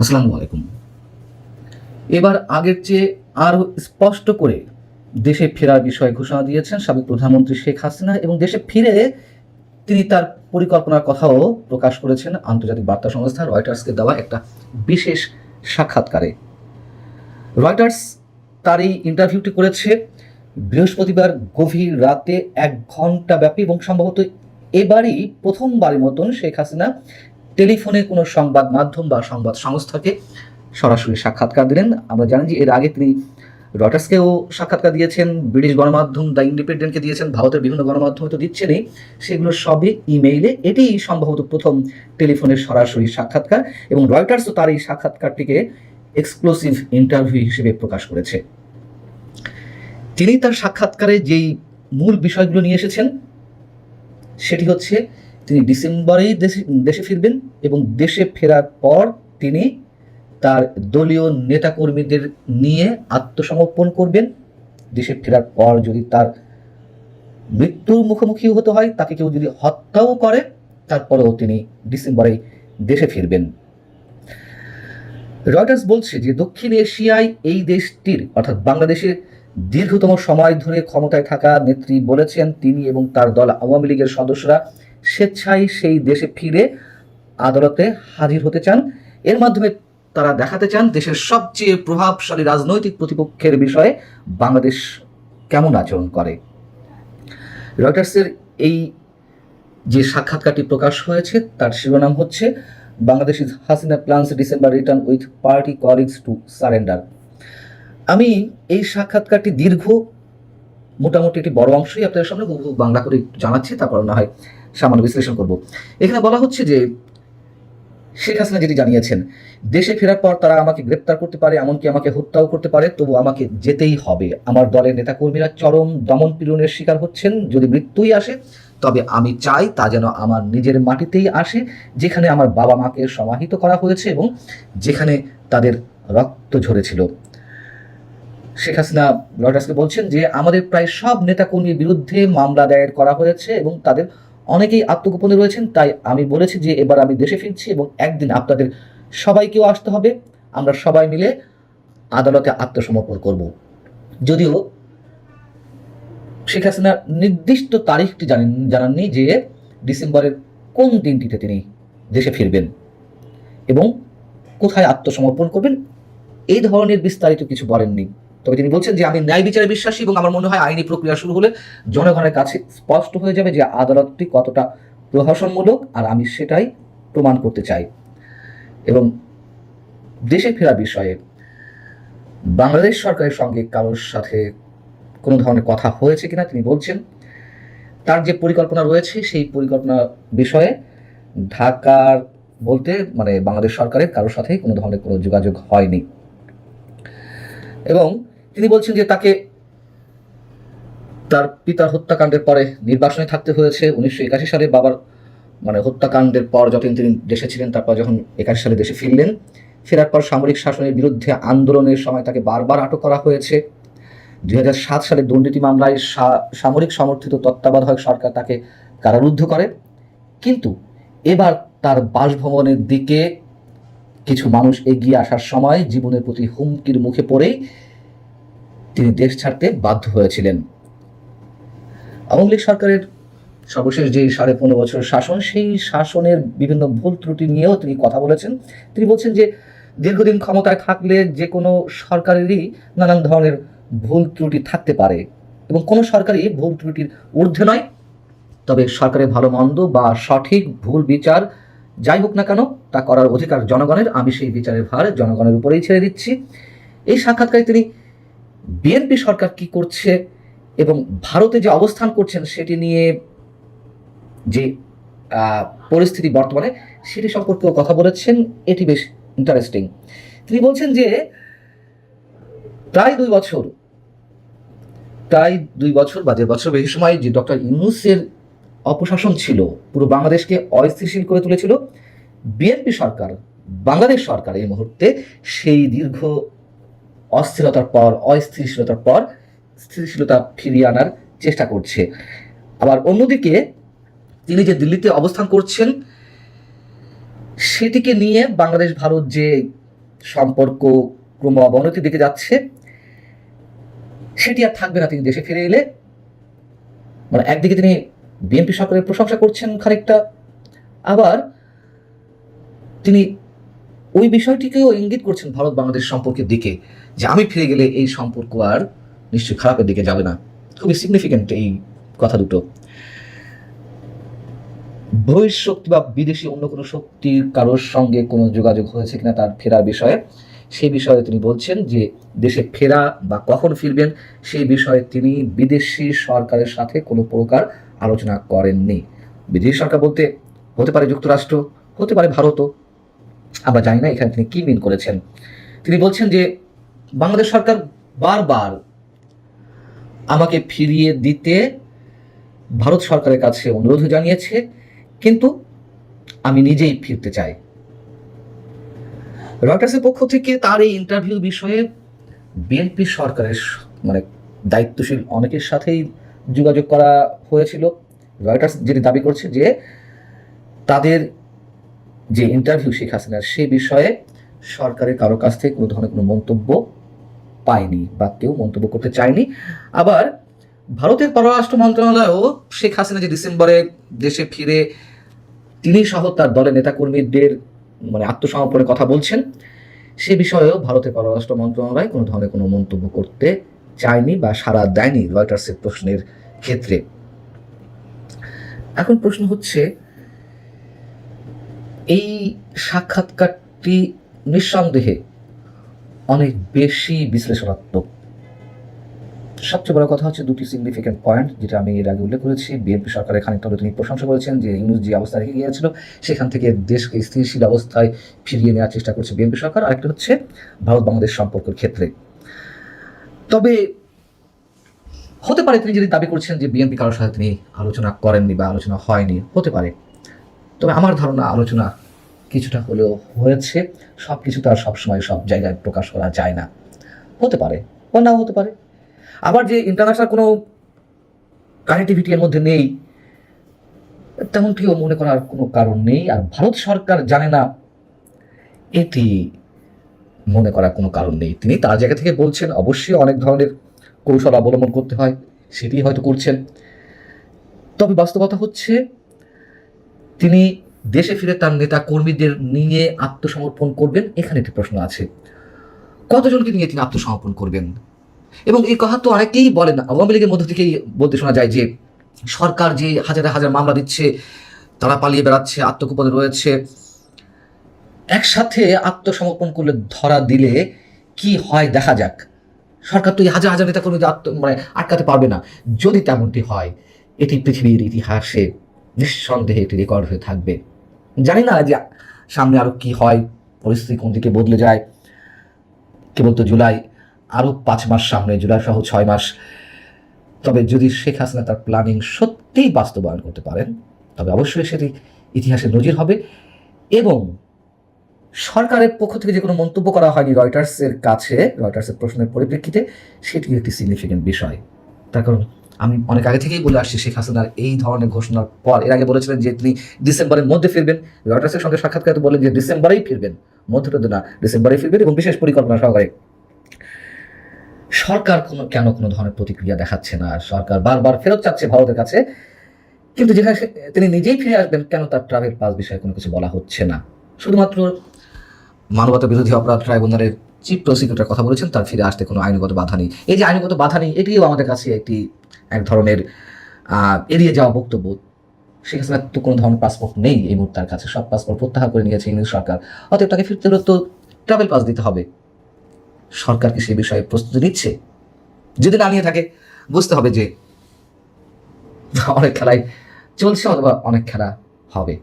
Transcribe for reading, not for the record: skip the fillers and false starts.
আসসালামু আলাইকুম। এবার আগের চেয়ে আরও স্পষ্ট করে দেশে ফেরার বিষয়ে ঘোষণা দিয়েছেন সাবেক প্রধানমন্ত্রী শেখ হাসিনা এবং দেশে ফিরে তিনি তার পরিকল্পনার কথাও প্রকাশ করেছেন আন্তর্জাতিক বার্তা সংস্থা রয়টার্সকে দেওয়া একটা বিশেষ সাক্ষাৎকারে। রয়টার্স তার এই ইন্টারভিউটি করেছে বৃহস্পতিবার গভীর রাতে 1 ঘণ্টা ব্যাপী এবং সম্ভবত এবারই প্রথমবারের মতন শেখ হাসিনা টেলিফোনে কোনো সংবাদ মাধ্যম বা সংবাদ সংস্থাকে সরাসরি সাক্ষাৎকার দিলেন। আমরা জানি যে এর আগে তিনি রয়টার্সকেও সাক্ষাৎকার দিয়েছেন, ব্রিটিশ গণমাধ্যম দ্য ইন্ডিপেন্ডেন্টকে দিয়েছেন, ভারতের বিভিন্ন গণমাধ্যমে তো দিচ্ছেনই, সেগুলো সবই ইমেইলে। এটি সম্ভবত প্রথম টেলিফোনের সরাসরি সাক্ষাৎকার এবং রয়টার্সও তার এই সাক্ষাৎকারটিকে এক্সক্লুসিভ ইন্টারভিউ হিসেবে প্রকাশ করেছে। তিনি তার সাক্ষাৎকারে যেই মূল বিষয়গুলো নিয়ে এসেছেন সেটি হচ্ছে তিনি ডিসেম্বরেই দেশে ফিরবেন এবং দেশে ফেরার পর তিনি তার দলীয় নেতাকর্মীদের নিয়ে আত্মসমর্পণ করবেন। দেশে ফেরার পর যদি তার মৃত্যুর মুখোমুখি হতে হয়, তাকে কেউ যদি হত্যাও করে, তারপরেও তিনি ডিসেম্বরে দেশে ফিরবেন। রয়টার্স বলছে যে দক্ষিণ এশিয়ায় এই দেশটির অর্থাৎ বাংলাদেশের দীর্ঘতম সময় ধরে ক্ষমতায় থাকা নেত্রী বলেছেন তিনি এবং তার দল আওয়ামী লীগের সদস্যরা স্বেচ্ছায় সেই দেশে ফিরে আদালতে হাজির হতে চান। এর মাধ্যমে তারা দেখাতে চান দেশের সবচেয়ে প্রভাবশালী রাজনৈতিক প্রতিপক্ষের বিষয়ে বাংলাদেশ কেমন আচরণ করে। রয়টার্সের এই যে সাক্ষাৎকারটি প্রকাশ হয়েছে তার শিরোনাম হচ্ছে Bangladesh Hasina plans December return with party colleagues to surrender. আমি এই সাক্ষাৎকারটি দীর্ঘ, মোটামুটি একটি বড় অংশই আপনাদের সামনে বাংলা করে জানাচ্ছি, তারপর না হয় সামান্য বিশ্লেষণ করব। এখানে বলা হচ্ছে যে শেখ হাসিনা যেটি জানিয়েছেন, দেশে ফেরার পর তারা আমাকে গ্রেপ্তার করতে পারে, এমনকি আমাকে হত্যাও করতে পারে, তবু আমাকে যেতেই হবে। আমার দলের নেতাকর্মীরা চরম দমন পীড়নের শিকার হচ্ছেন। যদি মৃত্যুই আসে তবে আমি চাই তা যেন আমার নিজের মাটিতেই আসে, যেখানে আমার বাবা মাকে সমাহিত করা হয়েছে এবং যেখানে তাদের রক্ত ঝরেছিল। শেখ হাসিনা রয়টার্সকে বলছেন যে আমাদের প্রায় সব নেতাকর্মীর বিরুদ্ধে মামলা দায়ের করা হয়েছে এবং তাদের অনেকেই আত্মগোপনে রয়েছেন। তাই আমি বলেছি যে এবার আমি দেশে ফিরছি এবং একদিন আপনাদের সবাইকেও আসতে হবে, আমরা সবাই মিলে আদালতে আত্মসমর্পণ করব। যদিও শেখ হাসিনা নির্দিষ্ট তারিখটি জানাননি যে ডিসেম্বরের কোন দিনটিতে তিনি দেশে ফিরবেন এবং কোথায় আত্মসমর্পণ করবেন, এই ধরনের বিস্তারিত কিছু বলেননি। তবে তিনি বলছেন যে আমি ন্যায় বিচারে বিশ্বাসী এবং আমার মনে হয় আইনি প্রক্রিয়া শুরু হলে জনগণের কাছে স্পষ্ট হয়ে যাবে যে আদালতটি কতটা প্রহসনমূলক, আর আমি সেটাই প্রমাণ করতে চাই। এবং দেশে ফেরা বিষয়ে বাংলাদেশ সরকারের সঙ্গে কারোর সাথে কোনো ধরনের কথা হয়েছে কিনা তিনি বলছেন তার যে পরিকল্পনা রয়েছে সেই পরিকল্পনা বিষয়ে ঢাকার বলতে মানে বাংলাদেশ সরকারের কারোর সাথে কোনো ধরনের কোনো যোগাযোগ হয়নি। এবং তিনি বলছেন যে তাকে তার পিতার হত্যাকাণ্ডের পরে নির্বাসনে থাকতে হয়েছে। 1981 সালে বাবার হত্যাকাণ্ডের পর যতদিন তিনি দেশে ছিলেন, তারপর যখন 81 সালে দেশে ফিরলেন, ফেরার পর সামরিক শাসনের বিরুদ্ধে আন্দোলনের সময় তাকে বারবার আটক করা হয়েছে। 2007 সালে দুর্নীতি মামলায় সামরিক সমর্থিত তত্ত্বাবধায়ক সরকার তাকে কারারুদ্ধ করে। কিন্তু এবার তার বাসভবনের দিকে কিছু মানুষ এগিয়ে আসার সময় জীবনের প্রতি হুমকির মুখে পড়েই তিনি দেশ ছাড়তে বাধ্য হয়েছিলেন। আওয়ামী লীগ সরকারের সর্বশেষ যে 15.5 বছর শাসন, সেই শাসনের বিভিন্ন ভুল ত্রুটি নিয়েও তিনি কথা বলেছেন। তিনি বলছেন যে দীর্ঘদিন ক্ষমতায় থাকলে যে কোনো সরকারেরই নানান ধরনের ভুল ত্রুটি থাকতে পারে এবং কোনো সরকারই ভুল ত্রুটির ঊর্ধ্বে নয়। তবে সরকারের ভালো মন্দ বা সঠিক ভুল বিচার যাই হোক না কেন, তা করার অধিকার জনগণের, আমি সেই বিচারের ভার জনগণের উপরেই ছেড়ে দিচ্ছি। এই সাক্ষাৎকারে তিনি বিএনপি সরকার কি করছে এবং ভারতে যে অবস্থান করছেন সেটি নিয়ে যে পরিস্থিতি বর্তমানে সেটি সম্পর্কেও কথা বলেছেন। এটি বেশ ইন্টারেস্টিং। তিনি বলছেন যে প্রায় 2 বছর বা 1.5 বছর বেশি সময় যে ডক্টর ইউনূসের অপশাসন ছিল, পুরো বাংলাদেশকে অস্থিতিশীল করে তুলেছিল বিএনপি সরকার। বাংলাদেশ সরকার এই মুহূর্তে সেই দীর্ঘ অস্থিরতার পর স্থিতিশীলতা ফিরিয়ে আনার চেষ্টা করছে। আবার অন্যদিকে তিনি যে দিল্লিতে অবস্থান করছেন সেটিকে নিয়ে বাংলাদেশ ভারত যে সম্পর্ক ক্রম অবনতির দিকে যাচ্ছে, সেটি আর থাকবে না তিনি দেশে ফিরে এলে। মানে একদিকে তিনি বিএনপি সরকারের প্রশংসা করছেন খানিকটা, আবার তিনি ওই বিষয়টিকেও ইঙ্গিত করছেন ভারত বাংলাদেশ সম্পর্কের দিকে, যে আমি ফিরে গেলে এই সম্পর্ক আর নিশ্চয়ই খারাপের দিকে যাবে না। খুবই সিগনিফিকেন্ট এই কথা দুটো। বহিঃশক্তি বা বিদেশি অন্য কোনো শক্তির কারোর সঙ্গে কোনো যোগাযোগ হয়েছে কিনা তার ফেরার বিষয়ে, সেই বিষয়ে তিনি বলছেন যে দেশে ফেরা বা কখন ফিরবেন সেই বিষয়ে তিনি বিদেশি সরকারের সাথে কোনো প্রকার আলোচনা করেননি। বিদেশি সরকার বলতে হতে পারে যুক্তরাষ্ট্র, হতে পারে ভারতও, আমরা জানি না এখানে তিনি কি মিন করেছেন। তিনি বলছেন যে বাংলাদেশ সরকার বারবার আমাকে ফিরিয়ে দিতে ভারত সরকারের কাছে অনুরোধ জানিয়েছে, কিন্তু আমি নিজেই ফিরতে চাই। রয়টার্সের পক্ষ থেকে তার এই ইন্টারভিউ বিষয়ে বিএনপি সরকারের মানে দায়িত্বশীল অনেকের সাথেই যোগাযোগ করা হয়েছিল। রয়টার্স যেটি দাবি করছে যে তাদের যে ইন্টারভিউ শেখ হাসিনার সে বিষয়ে সরকারের কারো কাছ থেকে কোনো ধরনের কোনো মন্তব্য পায়নি বা কেউ মন্তব্য করতে চায়নি। আবার ভারতের পররাষ্ট্র মন্ত্রণালয়ও শেখ হাসিনা যে ডিসেম্বরে দেশে ফিরে তিনি সহ তার দলের নেতাকর্মীদের মানে আত্মসমর্পণের কথা বলছেন, সে বিষয়েও ভারতের পররাষ্ট্র মন্ত্রণালয় কোনো ধরনের কোনো মন্তব্য করতে চায়নি বা সাড়া দেয়নি রয়টার্সের প্রশ্নের ক্ষেত্রে। এখন প্রশ্ন হচ্ছে, এই সাক্ষাৎকারটি নিঃসন্দেহে অনেক বেশি বিশ্লেষণাত্মক। সবচেয়ে বড় কথা হচ্ছে দুটি সিগনিফিকেন্ট পয়েন্ট, যেটা আমি এর আগে উল্লেখ করেছি। বিএনপি সরকারের খানিকটা তিনি প্রশংসা করেছেন যে ইউনূস যে অবস্থা রেখে গিয়েছিল সেখান থেকে দেশকে স্থিতিশীল অবস্থায় ফিরিয়ে নেওয়ার চেষ্টা করছে বিএনপি সরকার। আরেকটা হচ্ছে ভারত বাংলাদেশ সম্পর্কের ক্ষেত্রে। তবে হতে পারে তিনি যদি দাবি করছেন যে বিএনপি কারোর সাথে তিনি আলোচনা করেননি বা আলোচনা হয়নি, হতে পারে। তবে আমার ধারণা আলোচনা কিছুটা হলেও হয়েছে। সব কিছু তো আর সবসময় সব জায়গায় প্রকাশ করা যায় না, হতে পারে বা নাও হতে পারে। আবার যে ইন্টারন্যাশনাল কোনো কানেক্টিভিটি এর মধ্যে নেই তেমনটিও মনে করার কোনো কারণ নেই। আর ভারত সরকার জানে না এটি মনে করার কোনো কারণ নেই। তিনি তার জায়গা থেকে বলছেন, অবশ্যই অনেক ধরনের কৌশল অবলম্বন করতে হয়, সেটি হয়তো করছেন। তবে বাস্তবতা হচ্ছে তিনি দেশে ফিরে তার নেতা কর্মীদের নিয়ে আত্মসমর্পণ করবেন, এখানে একটি প্রশ্ন আছে। কতজনকে নিয়ে তিনি আত্মসমর্পণ করবেন? এবং এই কথা তো অনেকেই বলেন, আওয়ামী লীগের মধ্য থেকেই বলতে শোনা যায় যে সরকার যে হাজার হাজার মামলা দিচ্ছে, তারা পালিয়ে বেড়াচ্ছে, আত্মগোপনে রয়েছে, একসাথে আত্মসমর্পণ করলে ধরা দিলে কি হয় দেখা যাক। সরকার তো এই হাজার হাজার নেতা কর্মীদের আটকাতে পারবে না। যদি তেমনটি হয়, এটি পৃথিবীর ইতিহাসে নিঃসন্দেহে একটি রেকর্ড হয়ে থাকবে। জানি না যে সামনে আরো কি হয়, পরিস্থিতি কোন দিকে বদলে যায়। কেবল তো জুলাই, আরো 5 মাস সামনে, জুলাই সহ 6 মাস। তবে যদি শেখ হাসিনা তার প্ল্যানিং সত্যিই বাস্তবায়ন করতে পারেন, তবে অবশ্যই সেটি ইতিহাসে নজির হবে। এবং সরকারের পক্ষ থেকে যে কোনো মন্তব্য করা হয়নি রয়টার্সের কাছে, রয়টার্সের প্রশ্নের পরিপ্রেক্ষিতে, সেটি একটি সিগনিফিকেন্ট বিষয়। তার কারণ আমি অনেক আগে থেকেই বলে আসছি, শেখ হাসিনার এই ধরনের ঘোষণার পর, এর আগে বলেছিলেন যে তিনি ডিসেম্বরের মধ্যে ফিরবেন। রয়টার্সের সঙ্গে সাক্ষাৎকারে বলেন যে ডিসেম্বরেই ফিরবেন, মধ্যটা না, ডিসেম্বরেই ফিরবেন এবং বিশেষ পরিকল্পনা সহকারে। সরকার কেন কোনো ধরনের প্রতিক্রিয়া দেখাচ্ছে না? সরকার বারবার ফেরত চাচ্ছে ভারতের কাছে, কিন্তু যেখানে তিনি নিজেই ফিরে আসবেন, কেন তার ট্রাভেল পাস বিষয়ে কোনো কিছু বলা হচ্ছে না? শুধুমাত্র মানবতা বিরোধী অপরাধ ট্রাইব্যুনালের চিফ প্রসিকিউটর কথা বলেছেন, তার ফিরে আসতে কোনো আইনগত বাধা নেই। এই যে আইনগত বাধা নেই, এটিও আমাদের কাছে এক ধরনের এড়িয়ে যাওয়া বক্তব্য। শেখ হাসিনার তো কোনো ধরনের পাসপোর্ট নেই এই মুহূর্তে, তার কাছে সব পাসপোর্ট প্রত্যাহার করে নিয়েছে ইংরেজ সরকার। অতএব তাকে ফিরতে হলে তো ট্রাভেল পাস দিতে হবে। সরকার কি সেই বিষয়ে প্রস্তুতি নিচ্ছে? যদি না নিয়ে থাকে, বুঝতে হবে যে অনেক খেলাই চলছে অথবা অনেক খেলা হবে।